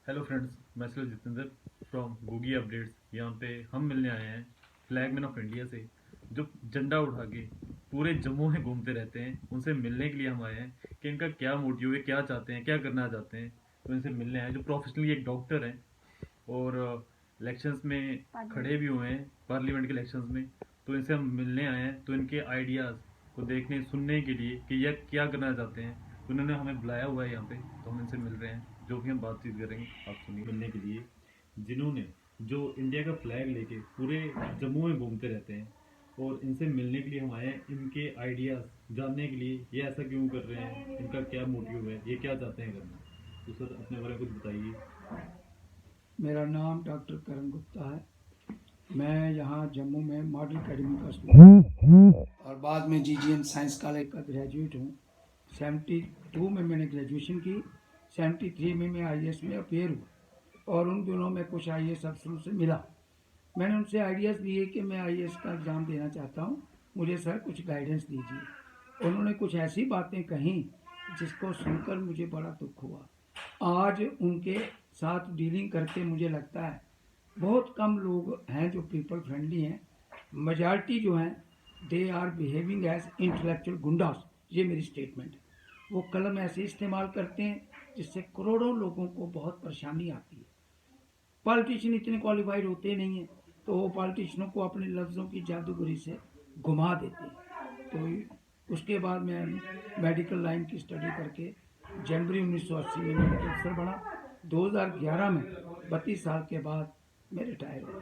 Hello friends, मैं sir Jitendra from गूगी updates. यहाँ पे हम मिलने आए हैं फ्लैगमैन ऑफ इंडिया से, जो झंडा उठा के पूरे जम्मू में घूमते रहते हैं। उनसे मिलने के लिए हम आए हैं कि इनका क्या मोटिव है, क्या चाहते हैं, क्या करना चाहते हैं। तो इनसे मिलने आए, जो प्रोफेशनली एक डॉक्टर हैं और इलेक्शंस में खड़े भी हुए हैं, पार्लियामेंट के इलेक्शंस में। तो इनसे हम मिलने आए हैं, तो इनके आइडियाज़ को देखने सुनने के लिए कि यह क्या करना चाहते हैं। तो उन्होंने हमें बुलाया हुआ है यहाँ पे, तो हम इनसे मिल रहे हैं, जो भी हम बातचीत करेंगे आप सुनिए। मिलने के लिए जिन्होंने जो इंडिया का फ्लैग लेके पूरे जम्मू में घूमते रहते हैं, और इनसे मिलने के लिए हम आए हैं, इनके आइडियाज़ जानने के लिए, ये ऐसा क्यों कर रहे हैं, इनका क्या मोटिव है, ये क्या चाहते हैं करना। तो सर अपने बारे में कुछ बताइए। मेरा नाम डॉक्टर करण गुप्ता है। मैं यहाँ जम्मू में मॉडल अकेडमी का स्टूडेंट और बाद में जीजीएम साइंस कॉलेज का ग्रेजुएट हूँ। 72 में मैंने ग्रेजुएशन की, 73 में मैं आईएएस में अपेयर हुआ और उन दिनों में कुछ आईएएस अफसरों से मिला। मैंने उनसे आइडियाज़ लिए कि मैं आईएएस का एग्ज़ाम देना चाहता हूँ, मुझे सर कुछ गाइडेंस दीजिए। उन्होंने कुछ ऐसी बातें कहीं जिसको सुनकर मुझे बड़ा दुख हुआ। आज उनके साथ डीलिंग करके मुझे लगता है बहुत कम लोग हैं जो पीपल फ्रेंडली हैं। मेजॉरिटी जो हैं they are behaving as intellectual goondas. ये मेरी स्टेटमेंट है। वो कलम ऐसे इस्तेमाल करते हैं जिससे करोड़ों लोगों को बहुत परेशानी आती है। पॉलिटिशियन इतने क्वालिफाइड होते नहीं हैं, तो वो पॉलिटिशियनों को अपने लफ्ज़ों की जादूगरी से घुमा देते हैं। तो उसके बाद मैं मेडिकल लाइन की स्टडी करके जनवरी 1980 में मेडिकल अफसर बना। 2011 में 32 साल के बाद मैं रिटायर हुआ।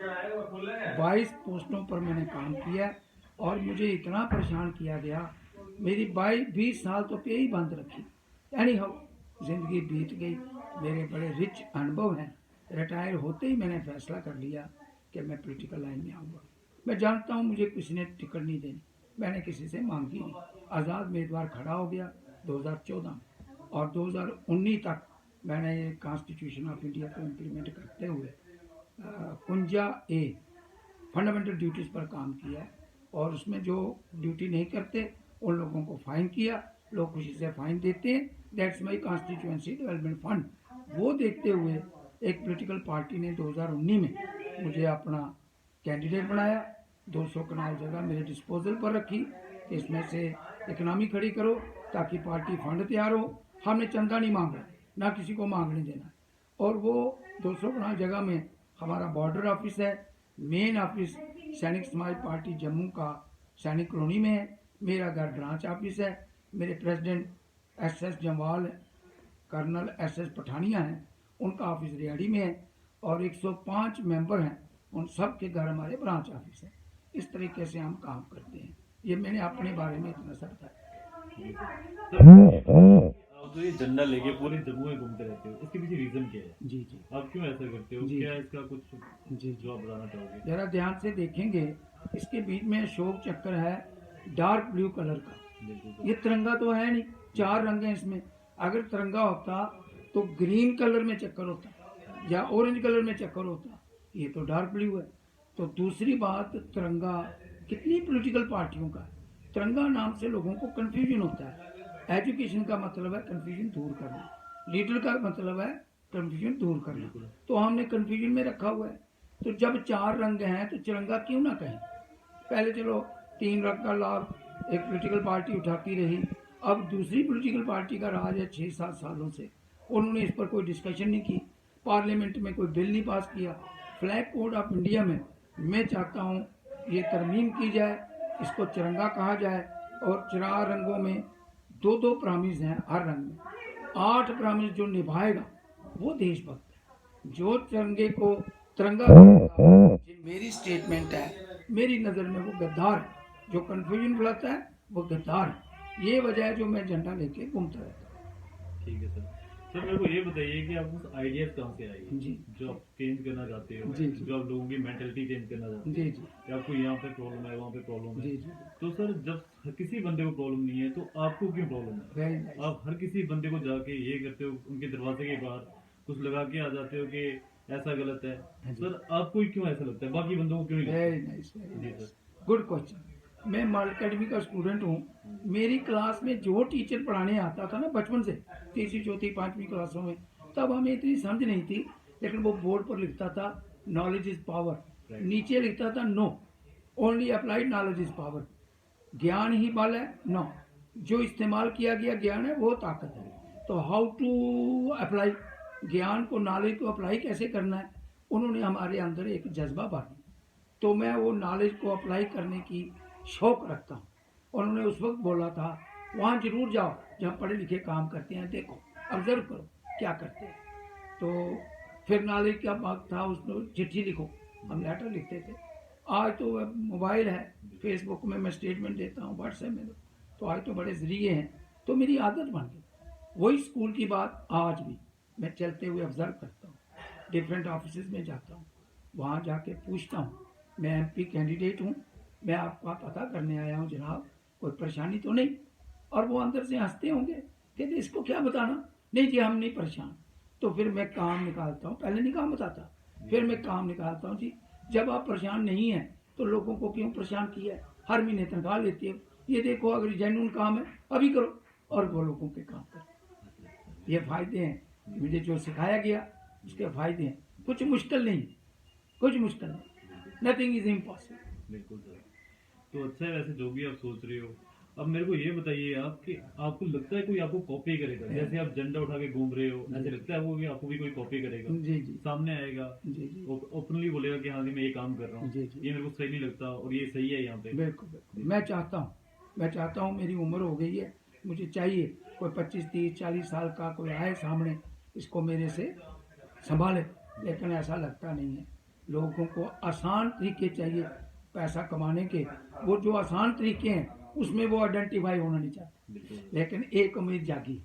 22 पोस्टों पर मैंने काम किया और मुझे इतना परेशान किया गया, मेरी 20 साल तो पे ही बंद रखी। एनी हाउ जिंदगी बीत गई। मेरे बड़े रिच अनुभव हैं। रिटायर होते ही मैंने फैसला कर लिया कि मैं पॉलिटिकल लाइन में आऊँगा। मैं जानता हूँ मुझे किसी ने टिकट नहीं देनी, मैंने किसी से मांगी नहीं। आज़ाद उम्मीदवार खड़ा हो गया 2014 में और 2019 तक मैंने ये कॉन्स्टिट्यूशन ऑफ इंडिया को इम्प्लीमेंट करते हुए 51A फंडामेंटल ड्यूटीज़ पर काम किया है। और उसमें जो ड्यूटी नहीं करते उन लोगों को फाइन किया। लोग खुशी से फाइन देते हैं। That's my constituency development fund. वो देखते हुए एक पॉलिटिकल पार्टी ने 2019 में मुझे अपना कैंडिडेट बनाया। 200 कनाल जगह मेरे डिस्पोजल पर रखी कि इसमें से इकनॉमी खड़ी करो ताकि पार्टी फंड तैयार हो। हमने चंदा नहीं मांगा, ना किसी को मांगने देना। और वो 200 कनाल जगह में हमारा बॉर्डर ऑफिस है। मेन ऑफिस सैनिक समाज पार्टी जम्मू का सैनिक कॉलोनी में है। मेरा घर ब्रांच ऑफिस है। मेरे president SS Jamwal, colonel SS Pathania हैं, उनका ऑफिस रियाड़ी में है और 105 मेंबर हैं। उन सब के घर हमारे ब्रांच ऑफिस है। इस तरीके से हम काम करते हैं। ये मैंने अपने बारे में इतना सा बताया। आप जो ये झंडा लेके पूरे जम्मू में घूमते रहते हो, इसके पीछे रीजन क्या है? जी जी आप क्यों ऐसा करते हो? जी क्या इसका कुछ जी जो आप बताना चाहोगे? जरा ध्यान से देखेंगे, इसके बीच में अशोक चक्र है डार्क ब्लू कलर का। बिल्कुल ये तिरंगा तो है नहीं, 4 रंग हैं इसमें। अगर तिरंगा होता तो ग्रीन कलर में चक्कर होता या ऑरेंज कलर में चक्कर होता। ये तो डार्क ब्लू है। तो दूसरी बात, तिरंगा कितनी पॉलिटिकल पार्टियों का है। तिरंगा नाम से लोगों को कन्फ्यूजन होता है। एजुकेशन का मतलब है कन्फ्यूजन दूर करना, लीडर का मतलब है कन्फ्यूजन दूर करना। तो हमने कन्फ्यूजन में रखा हुआ है। तो जब 4 रंग हैं तो तिरंगा क्यों ना कहें। पहले चलो 3 रंग का लाभ एक पॉलिटिकल पार्टी उठाती रही। अब दूसरी पॉलिटिकल पार्टी का राज है 6-7 सालों से। उन्होंने इस पर कोई डिस्कशन नहीं की, पार्लियामेंट में कोई बिल नहीं पास किया। फ्लैग कोड ऑफ इंडिया में मैं चाहता हूँ ये तरमीम की जाए, इसको तिरंगा कहा जाए और 4 रंगों में 2-2 प्रामिस हैं हर रंग में। 8 प्रामिस जो निभाएगा वो देशभक्त है। जो तिरंगे को तिरंगा ये मेरी स्टेटमेंट है, मेरी नज़र में वो गद्दार है। जो कन्फ्यूजन फैलाता है वो गद्दार है। ये वजह है जो मैं झंडा लेके घूमता रहता हूँ। ठीक है सर। सर मेरे को ये बताइए कि आपको आइडियाज कहाँ से आएगी जी जो आप चेंज करना चाहते हो, जी जी जो आप लोगों की मेंटेलिटी चेंज करना चाहते हो, जी जी कि आपको यहाँ पे प्रॉब्लम है, वहाँ पे प्रॉब्लम है। जी जी तो सर जब किसी बंदे को प्रॉब्लम नहीं है तो आपको क्यों प्रॉब्लम है? Very nice. आप हर किसी बंदे को जाके ये करते हो, उनके दरवाजे के बाहर कुछ लगा के आ जाते हो कि ऐसा गलत है। हाँ जी, सर आपको क्यों ऐसा लगता है, बाकी बंदों को क्यों नहीं वेरी लगता? नाइस वेरी जी नाइस, सर। Good question. मैं मॉडल अकेडमी का स्टूडेंट हूँ। मेरी क्लास में जो टीचर पढ़ाने आता था ना बचपन से, तीसरी चौथी पांचवी क्लासों में, तब हमें इतनी समझ नहीं थी, लेकिन वो बोर्ड पर लिखता था नॉलेज इज पावर, नीचे लिखता था no, only applied knowledge is power. ज्ञान ही बल है, नो, जो इस्तेमाल किया गया ज्ञान है वो ताकत है। तो हाउ टू अप्लाई, ज्ञान को, नॉलेज को अप्लाई कैसे करना है, उन्होंने हमारे अंदर एक जज्बा बांधी। तो मैं वो नॉलेज को अप्लाई करने की शौक रखता हूँ। उन्होंने उस वक्त बोला था वहाँ जरूर जाओ जहाँ पढ़े लिखे काम करते हैं, देखो ऑब्जर्व करो क्या करते हैं। तो फिर नॉलेज का वक्त था, उसमें चिट्ठी लिखो, हम लेटर लिखते थे। आज तो मोबाइल है, फेसबुक में मैं स्टेटमेंट देता हूँ, व्हाट्सएप में, तो आज तो बड़े जरिए हैं। तो मेरी आदत बन गई। वही स्कूल की बात आज भी मैं चलते हुए ऑब्जर्व करता हूँ, डिफरेंट ऑफिस में जाता हूँ, वहाँ जाके पूछता हूँ मैं एमपी कैंडिडेट हूँ, मैं आपका पता करने आया हूँ जनाब, कोई परेशानी तो नहीं। और वो अंदर से हंसते होंगे, कहते इसको क्या बताना, नहीं जी हम नहीं परेशान। तो फिर मैं काम निकालता हूँ, पहले नहीं काम बताता, फिर मैं काम निकालता हूँ जी जब आप परेशान नहीं हैं तो लोगों को क्यों परेशान किया है, हर महीने तनख्वाह लेती है, ये देखो अगर जेन्युइन काम है अभी करो, और वो लोगों के काम करो। ये फायदे हैं मुझे जो सिखाया गया, उसके फायदे हैं। कुछ मुश्किल नहीं, कुछ मुश्किल नहीं, नथिंग इज इम्पॉसिबल। बिल्कुल सर। तो अच्छा है वैसे जो भी आप सोच रहे हो। अब मेरे को ये बताइए आप कि आपको लगता है कोई आपको कॉपी करेगा, जैसे आप झंडा उठा के घूम रहे हो, ऐसे लगता है वो कि आपको भी कोई कॉपी करेगा, जी जी सामने आएगा, जी जी ओपनली बोलेगा कि हाँ जी मैं ये काम कर रहा हूँ, जी जी ये मेरे को सही नहीं लगता और ये सही है यहाँ पे। बिल्कुल बिल्कुल। मैं चाहता हूँ मेरी उम्र हो गई है, मुझे चाहिए कोई 25 30 40 साल का कोई आए सामने, इसको मेरे से संभाले। लेकिन ऐसा लगता नहीं है, लोगों को आसान तरीके चाहिए पैसा कमाने के। वो जो आसान तरीके हैं उसमें वो आइडेंटिफाई होना नहीं चाहते। लेकिन एक उम्मीद जागी,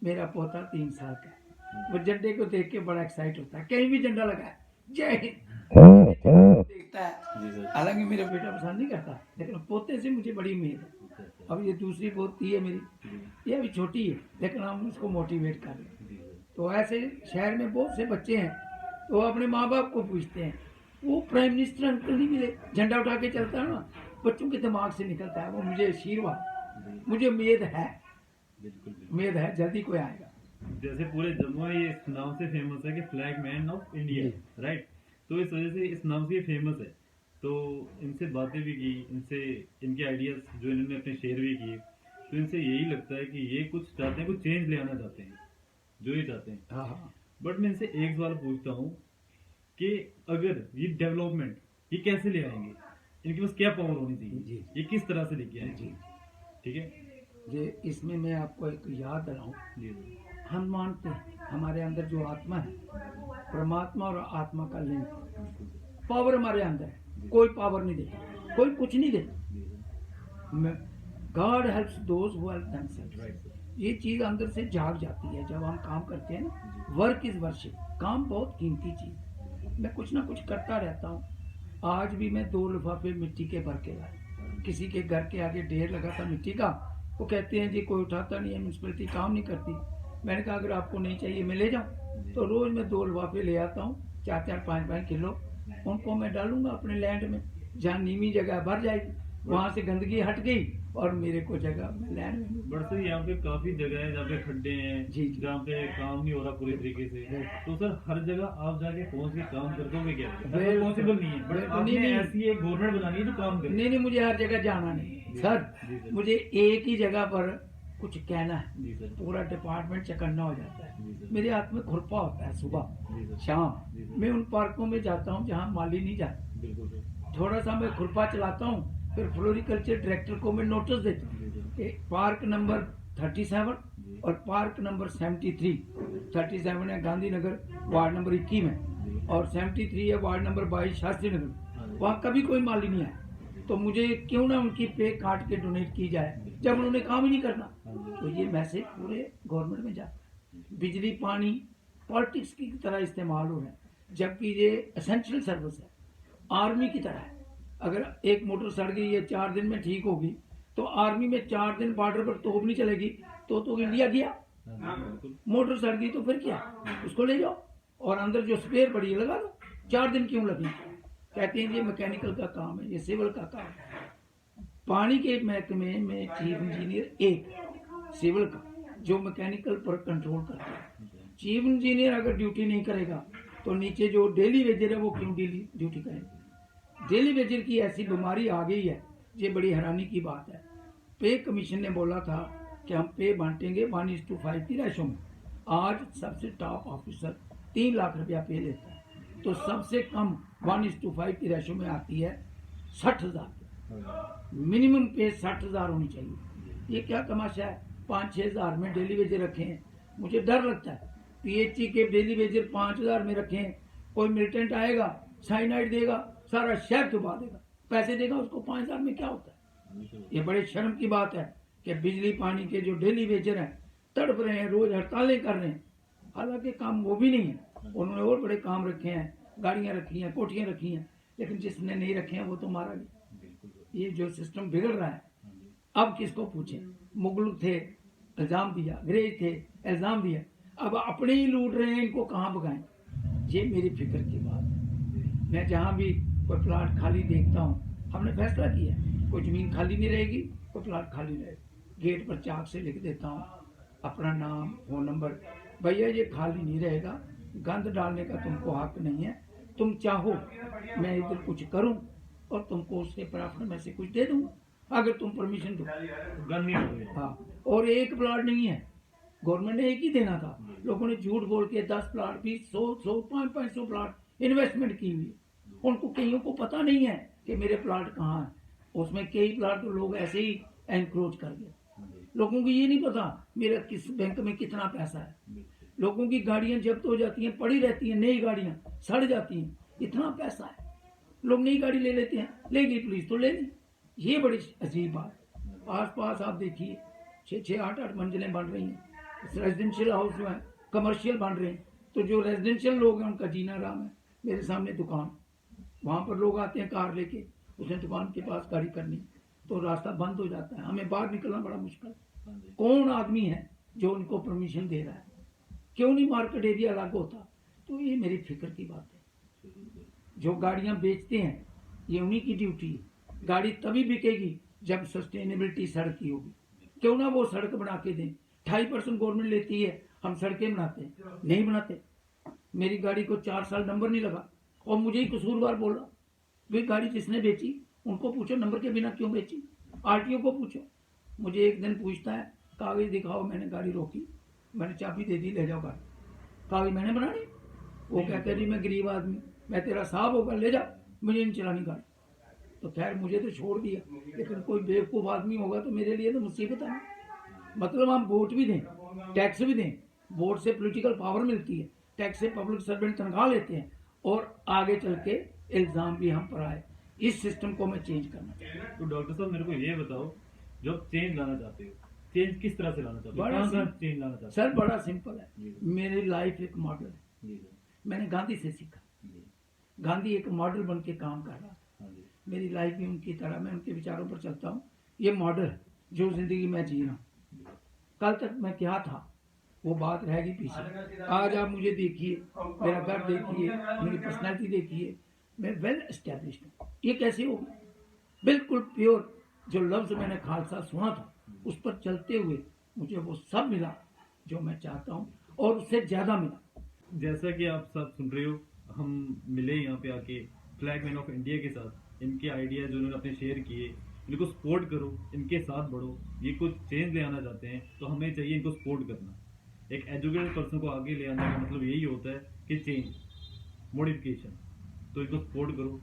मेरा पोता 3 साल का है, वो झंडे को देख के बड़ा एक्साइट होता है, कहीं भी झंडा लगा है जय हिंद देखता है। हालांकि मेरा बेटा पसंद नहीं करता, लेकिन पोते से मुझे बड़ी उम्मीद है। अब ये दूसरी पोती है मेरी, ये अभी छोटी है, लेकिन हम उसको मोटिवेट कर रहे हैं। तो ऐसे शहर में बहुत से बच्चे हैं, तो अपने माँ बाप को पूछते हैं, वो प्राइम मिनिस्टर अंकल नहीं मिले, झंडा उठा के चलता है ना, बच्चों के दिमाग से निकलता है वो, मुझे आशीर्वाद, मुझे उम्मीद है, उम्मीद है जल्दी कोई आएगा। जैसे पूरे जम्मू में ये इस नाम से फेमस है कि flag man of India, right. तो इस वजह से इस नाम से ये फेमस है। तो इनसे बातें भी की, इनसे इनके आइडियाज जो इन्होंने अपने शेयर भी किए, तो इनसे यही लगता है कि ये कुछ चाहते हैं, कुछ चेंज ले आना चाहते हैं, जो ये चाहते हैं। हाँ बट मैं इनसे एक सवाल पूछता हूँ कि अगर ये डेवलपमेंट ये कैसे ले आएंगे, इनके पास क्या पावर होनी चाहिए, जी ये किस तरह से लेके आएंगे? जी ठीक है जी। इसमें मैं आपको एक याद दिलाऊं, जी जी हम मानते हैं हमारे अंदर जो आत्मा है, परमात्मा और आत्मा का लिंक, पावर हमारे अंदर है, कोई पावर नहीं देता, कोई कुछ नहीं देता। God helps those who help themselves. ये चीज अंदर से जाग जाती है जब हम काम करते हैं ना। वर्क इज वर्शिप, काम बहुत कीमती चीज। मैं कुछ ना कुछ करता रहता हूँ। आज भी मैं 2 लिफाफे मिट्टी के भर के लाया, किसी के घर के आगे ढेर लगा था मिट्टी का, वो कहते हैं जी कोई उठाता नहीं है, म्यूनसिपलिटी काम नहीं करती। मैंने कहा अगर आपको नहीं चाहिए मैं ले जाऊँ, तो रोज मैं 2 लिफाफे ले आता हूँ, 4 5 किलो, उनको मैं डालूंगा अपने लैंड में, जहाँ नीवी जगह भर जाएगी, वहां से गंदगी हट गई और मेरे को जगह मैं लैंड में। बट सर यहाँ पे काफी जगह है जहाँ पे खड्डे हैं, जी, जी। जहाँ पे काम नहीं हो रहा पूरी तरीके से। तो सर हर जगह आप जाके पहुंच के काम कर दोगे क्या? बिल्कुल। पॉसिबल नहीं है, बट बिल्कुल आपने नहीं। ऐसी एक गवर्नमेंट बनानी है जो काम करे। नहीं मुझे हर जगह जाना नहीं सर, जी, मुझे एक ही जगह पर कुछ कहना है, जी सर, पूरा डिपार्टमेंट चकन्ना हो जाता है। जी सर, मेरे हाथ में खुरपा होता है, जी सुबह सर, शाम जी सर। मैं उन पार्कों में जाता हूँ जहाँ माली नहीं जाता, बिल्कुल सर, थोड़ा सा मैं खुरपा चलाता हूँ, फिर फ्लोरिकल्चर डायरेक्टर को मैं नोटिस देता हूँ जी सर, कि पार्क नंबर 37 जी। और पार्क नंबर 73, 37 है गांधीनगर वार्ड नंबर 21 में, और 73 है वार्ड नंबर 22 शास्त्री नगर, वहाँ कभी कोई माली नहीं आया। तो मुझे क्यों ना उनकी पे काट के डोनेट की जाए जब उन्होंने काम ही नहीं करना। तो ये मैसेज पूरे गवर्नमेंट में जाता है। बिजली पानी पॉलिटिक्स की तरह इस्तेमाल हो रहा है, जबकि ये एसेंशियल सर्विस है, आर्मी की तरह है। अगर एक मोटर सड़ गई है 4 दिन में ठीक होगी, तो आर्मी में 4 दिन बॉर्डर पर तोप नहीं चलेगी, तो इंडिया गया। मोटर सड़ गई तो फिर क्या, उसको ले जाओ और अंदर जो स्पेयर पड़ी है लगा दो, 4 दिन क्यों लगे? कहते हैं ये मैकेनिकल का काम है, ये सिविल का काम है। पानी के महकमे में चीफ इंजीनियर एक सिविल का, जो मैकेनिकल पर कंट्रोल करता है, चीफ इंजीनियर अगर ड्यूटी नहीं करेगा तो नीचे जो डेली वेजर है वो क्यों डेली ड्यूटी करेंगे? डेली वेजर की ऐसी बीमारी आ गई है, ये बड़ी हैरानी की बात है। पे कमीशन ने बोला था कि हम पे बांटेंगे 1:5 की रेशो में। आज सबसे टॉप ऑफिसर 3 लाख रुपया पे लेता है, तो सबसे कम 1:5 की रेशो में आती है 60,000। मिनिमम पे 60,000 होनी चाहिए। ये क्या तमाशा है? 5-6 हज़ार में डेली वेजर रखे हैं। मुझे डर लगता है पीएचई के डेली वेजर 5,000 में रखे हैं। कोई मिलिटेंट आएगा, साइनाइड देगा, सारा शहर डुबा देगा, पैसे देगा उसको। 5,000 में क्या होता है? ये बड़े शर्म की बात है कि बिजली पानी के जो डेली वेजर हैं तड़प रहे हैं, रोज हड़तालें कर रहे हैं। हालांकि काम वो भी नहीं है, उन्होंने और बड़े काम रखे हैं, गाड़ियां रखी हैं, कोठियां रखी हैं, लेकिन जिसने नहीं रखे हैं वो तो मारा गया। ये जो सिस्टम बिगड़ रहा है, अब किसको पूछे? मुगल थे, इल्जाम दिया, अंग्रेज थे, इल्जाम दिया, अब अपने ही लूट रहे हैं, इनको कहाँ भगाएं? ये मेरी फिक्र की बात है। मैं जहाँ भी कोई प्लाट खाली देखता हूँ, हमने फैसला किया कोई जमीन खाली नहीं रहेगी, कोई प्लाट खाली रहेगा। गेट पर चाक से लिख देता हूँ अपना नाम, फोन नंबर, भैया ये खाली नहीं रहेगा, गंद डालने का तुमको हक नहीं है। तुम चाहो मैं इधर कुछ करूं और तुमको उससे प्रॉफिट में से कुछ दे दूंगा, अगर तुम परमिशन दो। हाँ, और एक प्लाट नहीं है, गवर्नमेंट ने एक ही देना था। लोगों ने झूठ बोल के 10 प्लाट, 20, 100, 500 प्लाट इन्वेस्टमेंट की हुई। उनको कईयों को पता नहीं है कि मेरे प्लाट कहाँ है। उसमें कई प्लाट तो लोग ऐसे ही एनक्रोच कर गए। लोगों को ये नहीं पता मेरा किस बैंक में कितना पैसा है। लोगों की गाड़ियां जब्त हो जाती हैं, पड़ी रहती हैं, नई गाड़ियां सड़ जाती हैं, इतना पैसा है, लोग नई गाड़ी ले लेते हैं, ले गई पुलिस तो ले ली। ये बड़ी अजीब बात। आस पास आप देखिए 6-6, 8-8 मंजिलें बन रही हैं, रेजिडेंशियल हाउस जो है, कमर्शियल बन रहे हैं। तो जो रेजिडेंशियल लोग हैं उनका जीना आराम है। मेरे सामने दुकान, वहां पर लोग आते हैं कार लेके, उसने दुकान के पास गाड़ी करनी तो रास्ता बंद हो जाता है, हमें बाहर निकलना बड़ा मुश्किल। कौन आदमी है जो उनको परमिशन दे रहा है? क्यों नहीं मार्केट एरिया अलग होता? तो ये मेरी फिक्र की बात है। जो गाड़ियां बेचते हैं ये उन्हीं की ड्यूटी है। गाड़ी तभी बिकेगी जब सस्टेनेबिलिटी सड़क की होगी। क्यों ना वो सड़क बना के दें। 2.5% गवर्नमेंट लेती है, हम सड़कें बनाते हैं, नहीं बनाते। मेरी गाड़ी को 4 साल नंबर नहीं लगा और मुझे ही कसूरवार बोला। वे गाड़ी जिसने बेची उनको पूछो नंबर के बिना क्यों बेची, आरटीओ को पूछो। मुझे एक दिन पूछता है कागज दिखाओ, मैंने गाड़ी रोकी, मैंने चाबी दे दी, ले जाओ गाड़ी, कागज मैंने बनानी। वो कहते जी मैं गरीब आदमी, मैं तेरा साहब होगा, ले जा, मुझे नहीं चलानी गाड़ी। तो खैर मुझे तो छोड़ दिया, लेकिन कोई बेवकूफ़ आदमी होगा तो मेरे लिए तो मुसीबत है। मतलब हम वोट भी दें, टैक्स भी दें, वोट से पॉलिटिकल पावर मिलती है, टैक्स से पब्लिक सर्वेंट तनख्वाह लेते हैं, और आगे चल के इल्ज़ाम भी हम पर आए। इस सिस्टम को मैं चेंज करना चाहता हूँ। तो डॉक्टर साहब मेरे को ये बताओ, जब चेंज लाना चाहते हो, चेंज किस तरह से लाना चाहते हो? बड़ा कहाँ चेंज लाना चाहते हो? सर बड़ा सिंपल है। जी। मेरी लाइफ एक मॉडल है। जी सर। मैंने गांधी से सीखा। जी। गांधी एक मॉडल बन के काम कर रहा था। हाँ जी। मेरी लाइफ भी उनकी तरह, मैं उनके विचारों पर चलता हूँ। ये मॉडल है जो जिंदगी में जी रहा हूँ। कल तक मैं क्या था वो बात रहेगी पीछे। आज आप मुझे देखिए, मेरा घर देखिए, मेरी पर्सनैलिटी देखिए, मैं वेल एस्टेब्लिश्ड हूँ। ये कैसे होगा? बिल्कुल प्योर। जो लफ्ज़ मैंने खालसा सुना था उस पर चलते हुए मुझे वो सब मिला जो मैं चाहता हूँ, और उससे ज़्यादा मिला। जैसा कि आप सब सुन रहे हो, हम मिले यहाँ पे आके फ्लैग मैन ऑफ इंडिया के साथ। इनके आइडिया जो उन्होंने अपने शेयर किए, इनको सपोर्ट करो, इनके साथ बढ़ो। ये कुछ चेंज ले आना चाहते हैं तो हमें चाहिए इनको सपोर्ट करना। एक एजुकेटेड पर्सन को आगे ले आने का मतलब यही होता है कि चेंज, मॉडिफिकेशन। तो इनको सपोर्ट करो,